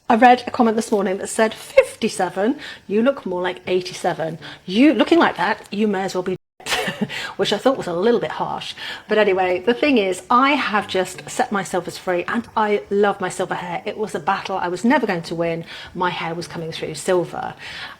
I read a comment this morning that said 57, you look more like 87. You looking like that, you may as well be which I thought was a little bit harsh. But anyway, the thing is, I have just set myself as free and I love my silver hair. It was a battle I was never going to win. My hair was coming through silver.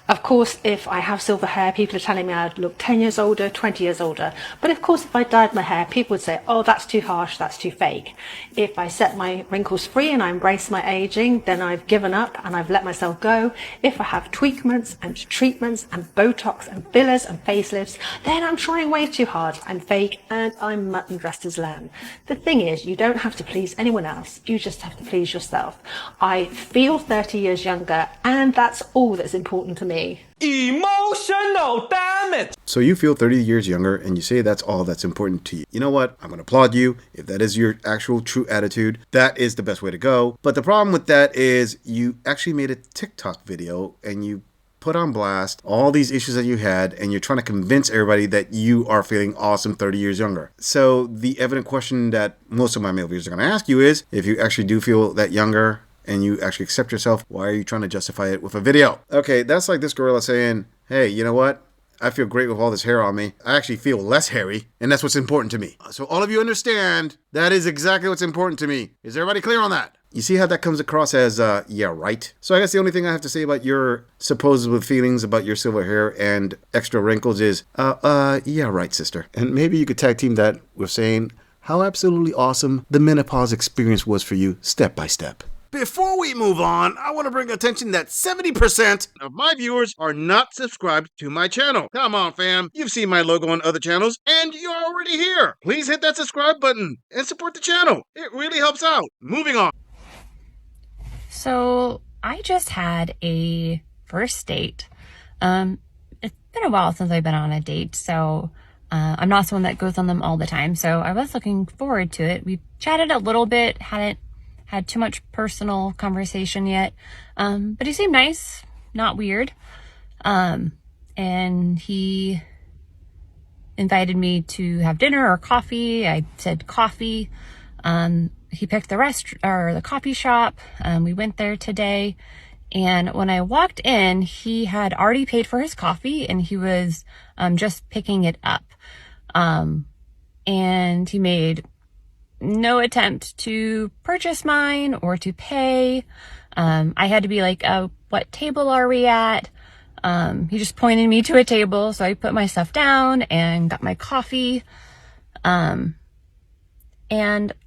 Of course, if I have silver hair, people are telling me I'd look 10 years older, 20 years older. But of course, if I dyed my hair, people would say, oh, that's too harsh, that's too fake. If I set my wrinkles free and I embrace my aging, then I've given up and I've let myself go. If I have tweakments and treatments and Botox and fillers and facelifts, then I'm trying way too hard. I'm fake and I'm mutton dressed as lamb. The thing is, you don't have to please anyone else. You just have to please yourself. I feel 30 years younger and that's all that's important to me. Emotional damage. So you feel 30 years younger and you say that's all that's important to you. You know what? I'm going to applaud you. If that is your actual true attitude, that is the best way to go. But the problem with that is you actually made a TikTok video and you put on blast all these issues that you had and you're trying to convince everybody that you are feeling awesome 30 years younger. So the evident question that most of my male viewers are going to ask you is, if you actually do feel that younger and you actually accept yourself, why are you trying to justify it with a video? Okay, that's like this gorilla saying, hey, you know what? I feel great with all this hair on me. I actually feel less hairy, and that's what's important to me. So all of you understand, that is exactly what's important to me. Is everybody clear on that? You see how that comes across as, yeah, right? So I guess the only thing I have to say about your supposed feelings about your silver hair and extra wrinkles is, yeah, right, sister. And maybe you could tag team that with saying how absolutely awesome the menopause experience was for you, step by step. Before we move on, I want to bring attention that 70% of my viewers are not subscribed to my channel. Come on, fam. You've seen my logo on other channels, and you're already here. Please hit that subscribe button and support the channel. It really helps out. Moving on. So, I just had a first date. It's been a while since I've been on a date, so I'm not someone that goes on them all the time, so I was looking forward to it. We chatted a little bit, hadn't had too much personal conversation yet, but he seemed nice, not weird, and he invited me to have dinner or coffee. I said coffee. He picked the coffee shop. We went there today, and when I walked in, he had already paid for his coffee and he was just picking it up, and he made no attempt to purchase mine or to pay. I had to be like, what table are we at? He just pointed me to a table, so I put my stuff down and got my coffee. And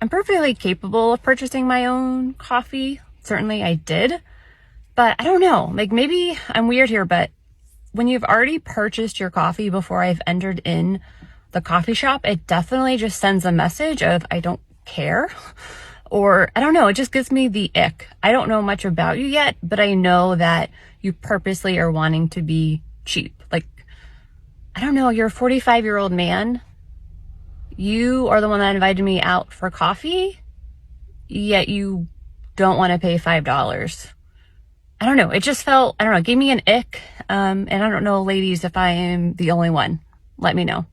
I'm perfectly capable of purchasing my own coffee. Certainly I did. But I don't know, like maybe I'm weird here, but when you've already purchased your coffee before I've entered in the coffee shop, it definitely just sends a message of I don't care, or I don't know, it just gives me the ick. I don't know much about you yet, but I know that you purposely are wanting to be cheap. Like, I don't know, you're a 45-year-old man. You are the one that invited me out for coffee, yet you don't want to pay $5. I don't know, it just felt, I don't know, it gave me an ick. And I don't know, ladies, if I am the only one. Let me know.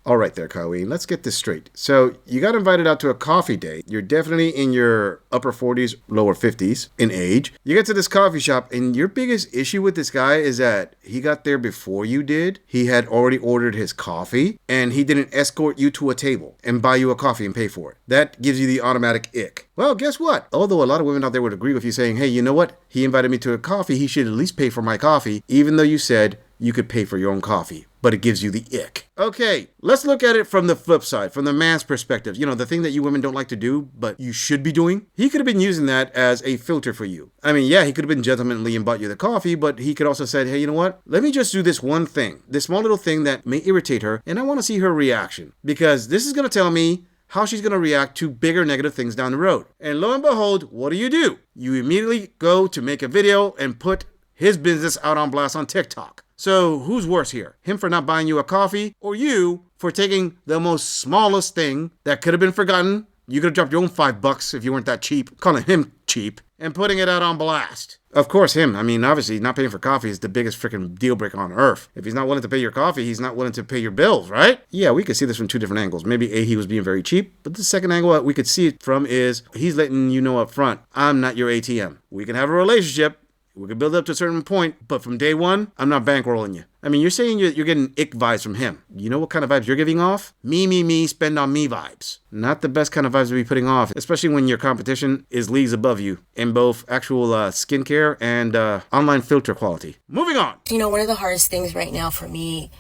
All right there, Colleen, let's get this straight. So you got invited out to a coffee date. You're definitely in your upper 40s, lower 50s in age. You get to this coffee shop and your biggest issue with this guy is that he got there before you did. He had already ordered his coffee and he didn't escort you to a table and buy you a coffee and pay for it. That gives you the automatic ick. Well, guess what? Although a lot of women out there would agree with you saying, hey, you know what? He invited me to a coffee. He should at least pay for my coffee, even though you said you could pay for your own coffee, but it gives you the ick. Okay, let's look at it from the flip side, from the man's perspective. You know, the thing that you women don't like to do, but you should be doing. He could have been using that as a filter for you. I mean, yeah, he could have been gentlemanly and bought you the coffee, but he could also said, hey, you know what? Let me just do this one thing, this small little thing that may irritate her, and I want to see her reaction, because this is going to tell me how she's going to react to bigger negative things down the road. And lo and behold, what do? You immediately go to make a video and put his business out on blast on TikTok. So who's worse here? Him for not buying you a coffee, or you for taking the most smallest thing that could have been forgotten, You could have dropped your own $5 if you weren't that cheap, calling him cheap, and putting it out on blast. Of course, him. I mean, obviously, not paying for coffee is the biggest freaking deal breaker on earth. If he's not willing to pay your coffee, he's not willing to pay your bills, right? Yeah, we could see this from two different angles. Maybe A, he was being very cheap, but the second angle that we could see it from is he's letting you know up front, I'm not your ATM. We can have a relationship. We can build up to a certain point, but from day one, I'm not bankrolling you. I mean, you're saying you're getting ick vibes from him. You know what kind of vibes you're giving off? Me, spend on me vibes. Not the best kind of vibes to be putting off, especially when your competition is leagues above you in both actual skincare and online filter quality. Moving on. You know, one of the hardest things right now for me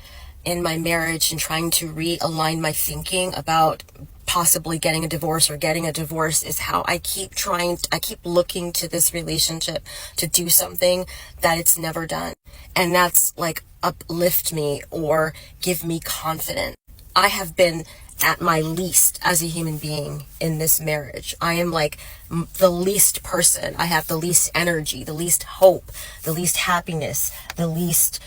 in my marriage and trying to realign my thinking about possibly getting a divorce or getting a divorce is how I keep looking to this relationship to do something that it's never done. And that's like uplift me or give me confidence. I have been at my least as a human being in this marriage. I am like the least person. I have the least energy, the least hope, the least happiness, the least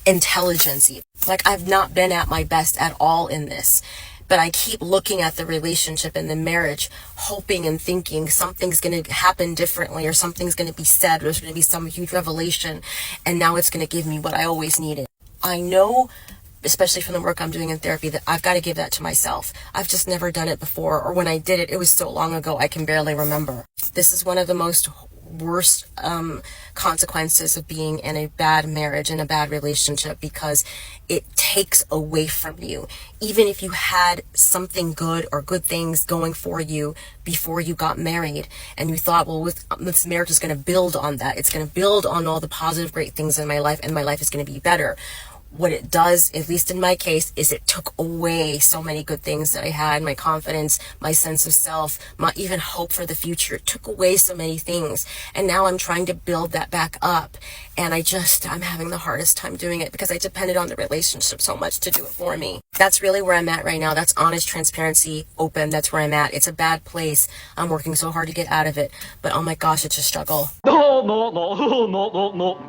intelligence. Like I've not been at my best at all in this. But I keep looking at the relationship and the marriage, hoping and thinking something's going to happen differently or something's going to be said or there's going to be some huge revelation. And now it's going to give me what I always needed. I know, especially from the work I'm doing in therapy, that I've got to give that to myself. I've just never done it before. Or when I did it, it was so long ago, I can barely remember. This is one of the most worst consequences of being in a bad marriage and a bad relationship because it takes away from you. Even if you had something good or good things going for you before you got married and you thought, well, this marriage is going to build on that. It's going to build on all the positive, great things in my life and my life is going to be better. What it does, at least in my case, is it took away so many good things that I had, my confidence, my sense of self, my even hope for the future. It took away so many things. And now I'm trying to build that back up. And I'm having the hardest time doing it because I depended on the relationship so much to do it for me. That's really where I'm at right now. That's honest, transparency, open. That's where I'm at. It's a bad place. I'm working so hard to get out of it. But oh my gosh, it's a struggle. No.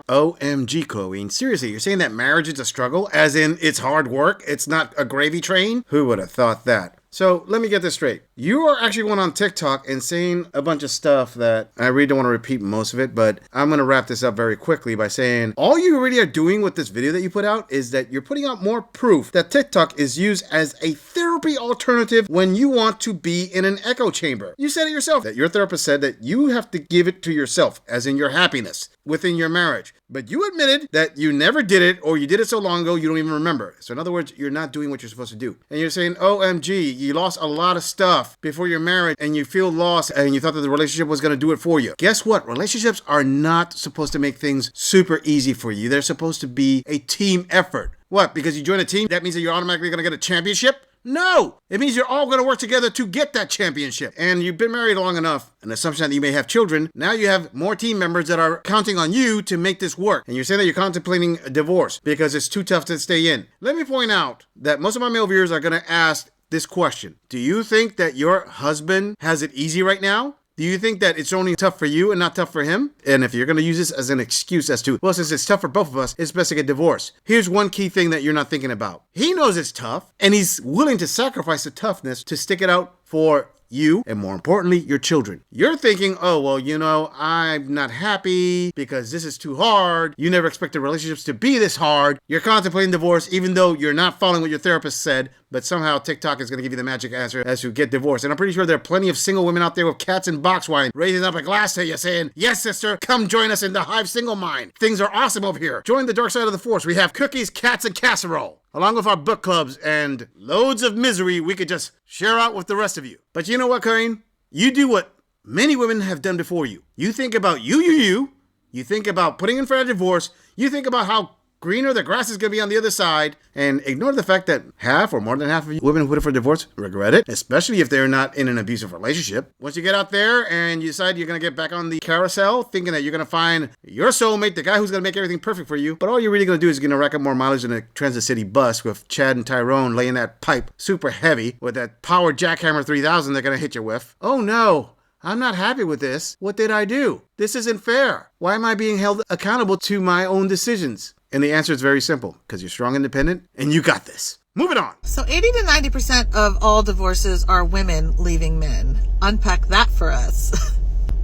OMG, Chloe. Seriously, you're saying that marriage is a struggle? As in, it's hard work? It's not a gravy train? Who would have thought that? So let me get this straight. You are actually going on TikTok and saying a bunch of stuff that I really don't want to repeat most of it, but I'm going to wrap this up very quickly by saying all you really are doing with this video that you put out is that you're putting out more proof that TikTok is used as a therapy alternative when you want to be in an echo chamber. You said it yourself that your therapist said that you have to give it to yourself, as in your happiness within your marriage. But you admitted that you never did it or you did it so long ago you don't even remember. So in other words, you're not doing what you're supposed to do. And you're saying, OMG, you lost a lot of stuff before your marriage and you feel lost and you thought that the relationship was going to do it for you. Guess what? Relationships are not supposed to make things super easy for you. They're supposed to be a team effort. What? Because you join a team, that means that you're automatically going to get a championship? No! It means you're all going to work together to get that championship. And you've been married long enough, an assumption that you may have children. Now you have more team members that are counting on you to make this work. And you're saying that you're contemplating a divorce because it's too tough to stay in. Let me point out that most of my male viewers are going to ask this question. Do you think that your husband has it easy right now? Do you think that it's only tough for you and not tough for him? And if you're going to use this as an excuse as to, well, since it's tough for both of us, it's best to get divorced. Here's one key thing that you're not thinking about. He knows it's tough, and he's willing to sacrifice the toughness to stick it out for you, and more importantly, your children. You're thinking, oh, well, you know, I'm not happy because this is too hard. You never expected relationships to be this hard. You're contemplating divorce even though you're not following what your therapist said, but somehow TikTok is going to give you the magic answer as to get divorced. And I'm pretty sure there are plenty of single women out there with cats and box wine raising up a glass to you saying, yes, sister, come join us in the Hive Single Mind. Things are awesome over here. Join the dark side of the force. We have cookies, cats, and casserole, along with our book clubs and loads of misery we could just share out with the rest of you. But you know what, Corinne? You do what many women have done before you. You think about you. You think about putting in for a divorce. You think about how greener the grass is going to be on the other side, and ignore the fact that half or more than half of you women who put in for divorce regret it, especially if they're not in an abusive relationship. Once you get out there and you decide you're going to get back on the carousel, thinking that you're going to find your soulmate, the guy who's going to make everything perfect for you, but all you're really going to do is going to rack up more mileage in a Transit City bus with Chad and Tyrone laying that pipe super heavy with that power jackhammer 3000 they're going to hit you with. Oh no, I'm not happy with this. What did I do? This isn't fair. Why am I being held accountable to my own decisions? And the answer is very simple, because you're strong, independent, and you got this. Moving on. So 80 to 90% of all divorces are women leaving men. Unpack that for us.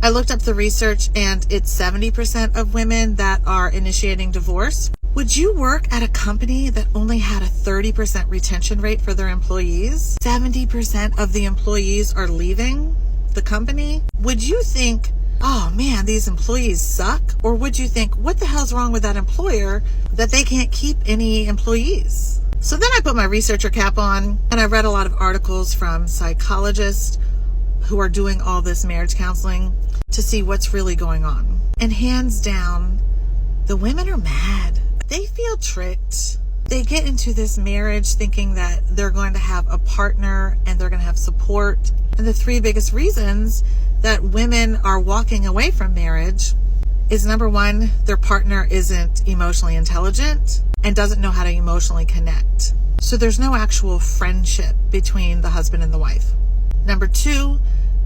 I looked up the research and it's 70% of women that are initiating divorce. Would you work at a company that only had a 30% retention rate for their employees? 70% of the employees are leaving the company. Would you think, oh man, these employees suck? Or would you think, what the hell's wrong with that employer that they can't keep any employees? So then I put my researcher cap on and I read a lot of articles from psychologists who are doing all this marriage counseling to see what's really going on. And hands down, the women are mad. They feel tricked. They get into this marriage thinking that they're going to have a partner and they're going to have support. And the three biggest reasons that women are walking away from marriage is, number one, their partner isn't emotionally intelligent and doesn't know how to emotionally connect. So there's no actual friendship between the husband and the wife. Number two,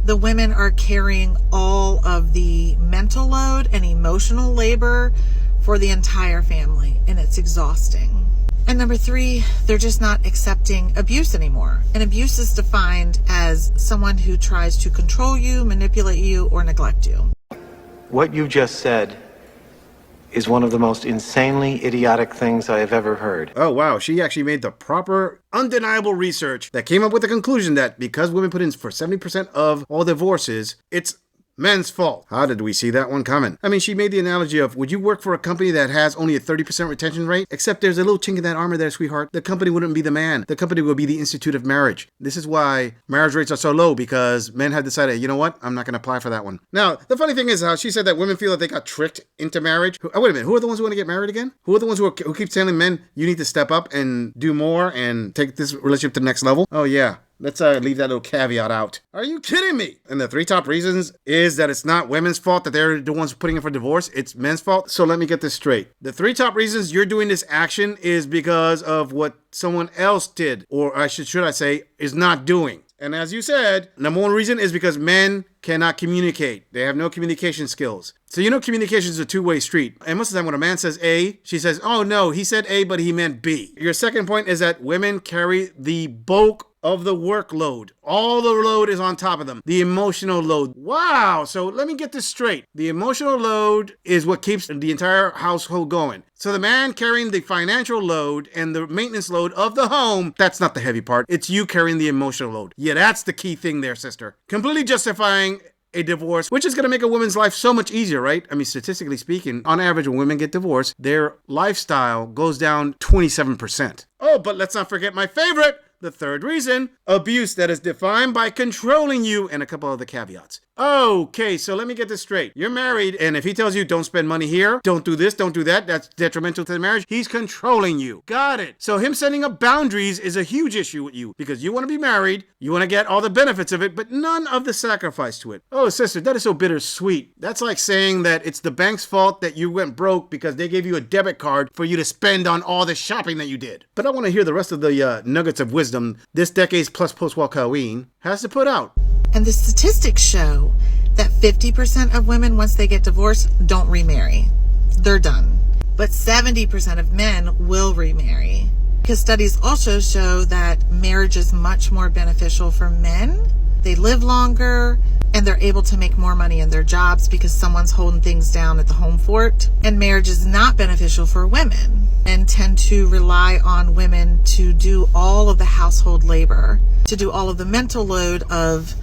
the women are carrying all of the mental load and emotional labor for the entire family, and it's exhausting. And number three, they're just not accepting abuse anymore. And abuse is defined as someone who tries to control you, manipulate you, or neglect you. What you just said is one of the most insanely idiotic things I have ever heard. Oh, wow. She actually made the proper, undeniable research that came up with the conclusion that because women put in for 70% of all divorces, it's men's fault. How did we see that one coming? I mean, she made the analogy of, would you work for a company that has only a 30% retention rate? Except there's a little chink in that armor there, sweetheart. The company wouldn't be the man. The company will be the Institute of Marriage. This is why marriage rates are so low, because men have decided, you know what? I'm not going to apply for that one. Now, the funny thing is how she said that women feel that they got tricked into marriage. Oh, wait a minute. Who are the ones who want to get married again? Who are the ones who keep telling men, you need to step up and do more and take this relationship to the next level? Oh, yeah. Let's leave that little caveat out. Are you kidding me? And the three top reasons is that it's not women's fault that they're the ones putting in for divorce. It's men's fault. So let me get this straight. The three top reasons you're doing this action is because of what someone else did, or should I say, is not doing. And as you said, number one reason is because men cannot communicate. They have no communication skills. So you know communication is a two-way street. And most of the time when a man says A, she says, oh no, he said A, but he meant B. Your second point is that women carry the bulk of the workload. All the load is on top of them. The emotional load. Wow. So let me get this straight. The emotional load is what keeps the entire household going. So the man carrying the financial load and the maintenance load of the home, that's not the heavy part. It's you carrying the emotional load. Yeah, that's the key thing there, sister. Completely justifying a divorce, which is going to make a woman's life so much easier, right? I mean, statistically speaking, on average, when women get divorced, their lifestyle goes down 27%. Oh, but let's not forget my favorite. The third reason, abuse that is defined by controlling you, and a couple other caveats. Okay, so let me get this straight. You're married, and if he tells you don't spend money here, don't do this, don't do that, that's detrimental to the marriage, he's controlling you. Got it. So him setting up boundaries is a huge issue with you, because you want to be married, you want to get all the benefits of it, but none of the sacrifice to it. Oh, sister, that is so bittersweet. That's like saying that it's the bank's fault that you went broke because they gave you a debit card for you to spend on all the shopping that you did. But I want to hear the rest of the nuggets of wisdom this decade's plus post-walk Halloween has to put out. And the statistics show that 50% of women, once they get divorced, don't remarry. They're done. But 70% of men will remarry. Because studies also show that marriage is much more beneficial for men. They live longer and they're able to make more money in their jobs because someone's holding things down at the home fort. And marriage is not beneficial for women and tend to rely on women to do all of the household labor, to do all of the mental load of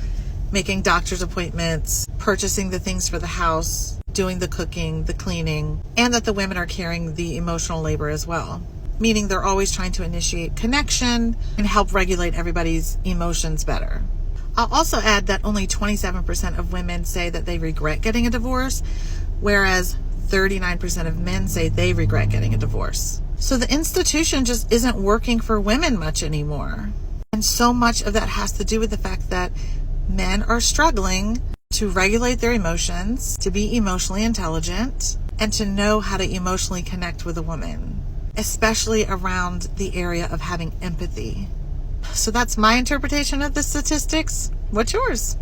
making doctor's appointments, purchasing the things for the house, doing the cooking, the cleaning, and that the women are carrying the emotional labor as well. Meaning they're always trying to initiate connection and help regulate everybody's emotions better. I'll also add that only 27% of women say that they regret getting a divorce, whereas 39% of men say they regret getting a divorce. So the institution just isn't working for women much anymore. And so much of that has to do with the fact that men are struggling to regulate their emotions, to be emotionally intelligent, and to know how to emotionally connect with a woman, especially around the area of having empathy. So that's my interpretation of the statistics. What's yours?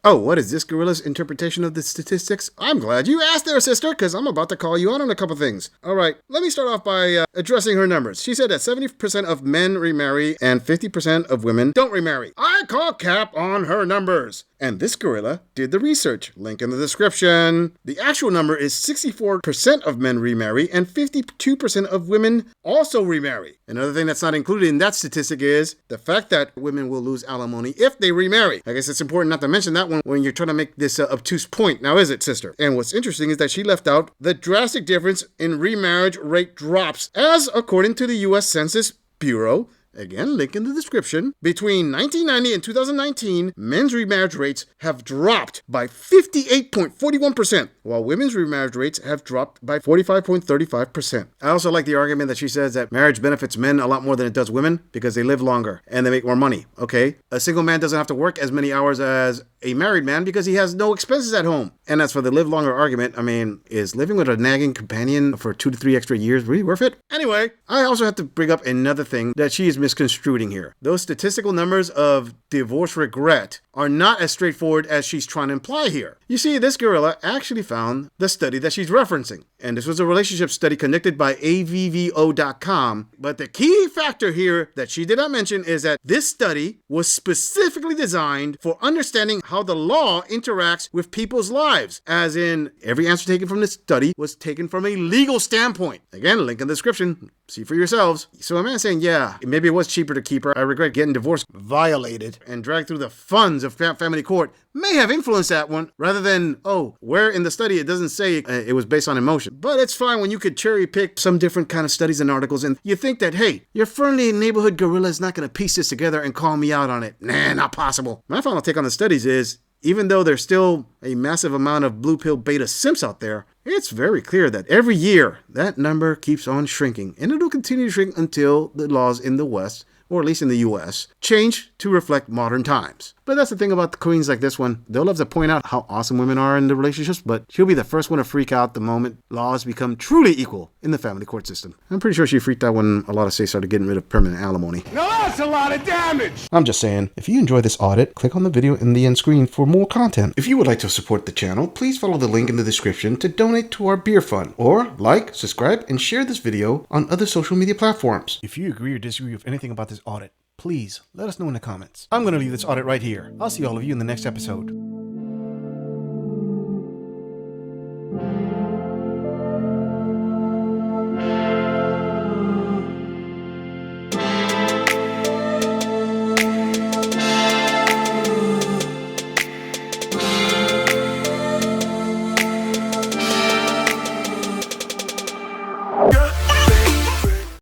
Oh, what is this gorilla's interpretation of the statistics? I'm glad you asked there, sister, because I'm about to call you out on a couple things. All right, let me start off by addressing her numbers. She said that 70% of men remarry and 50% of women don't remarry. I call cap on her numbers. And this gorilla did the research. Link in the description. The actual number is 64% of men remarry and 52% of women also remarry. Another thing that's not included in that statistic is the fact that women will lose alimony if they remarry. I guess it's important not to mention that one when you're trying to make this obtuse point. Now, is it, sister? And what's interesting is that she left out the drastic difference in remarriage rate drops, as according to the U.S. Census Bureau. Again, link in the description. Between 1990 and 2019, men's remarriage rates have dropped by 58.41%, while women's remarriage rates have dropped by 45.35%. I also like the argument that she says that marriage benefits men a lot more than it does women because they live longer and they make more money. Okay, a single man doesn't have to work as many hours as a married man because he has no expenses at home. And as for the live longer argument, I mean, is living with a nagging companion for 2 to 3 extra years really worth it? Anyway, I also have to bring up another thing that she is misconstruing here. Those statistical numbers of divorce regret are not as straightforward as she's trying to imply here. You see, this gorilla actually found the study that she's referencing. And this was a relationship study conducted by avvo.com. But the key factor here that she did not mention is that this study was specifically designed for understanding how the law interacts with people's lives. As in, every answer taken from this study was taken from a legal standpoint. Again, link in the description. See for yourselves. So a man saying, yeah, maybe it was cheaper to keep her. I regret getting divorced, violated, and dragged through the funds of family court may have influenced that one, rather than, oh, where in the study it doesn't say it was based on emotion. But it's fine when you could cherry pick some different kind of studies and articles and you think that, hey, your friendly neighborhood gorilla is not going to piece this together and call me out on it. Nah, not possible. My final take on the studies is, even though there's still a massive amount of blue pill beta simps out there, it's very clear that every year that number keeps on shrinking, and it'll continue to shrink until the laws in the West, or at least in the US, change to reflect modern times. But that's the thing about the queens like this one. They'll love to point out how awesome women are in the relationships, but she'll be the first one to freak out the moment laws become truly equal in the family court system. I'm pretty sure she freaked out when a lot of states started getting rid of permanent alimony. Now that's a lot of damage! I'm just saying, if you enjoy this audit, click on the video in the end screen for more content. If you would like to support the channel, please follow the link in the description to donate to our beer fund, or like, subscribe, and share this video on other social media platforms. If you agree or disagree with anything about this audit, please let us know in the comments. I'm going to leave this audit right here. I'll see all of you in the next episode.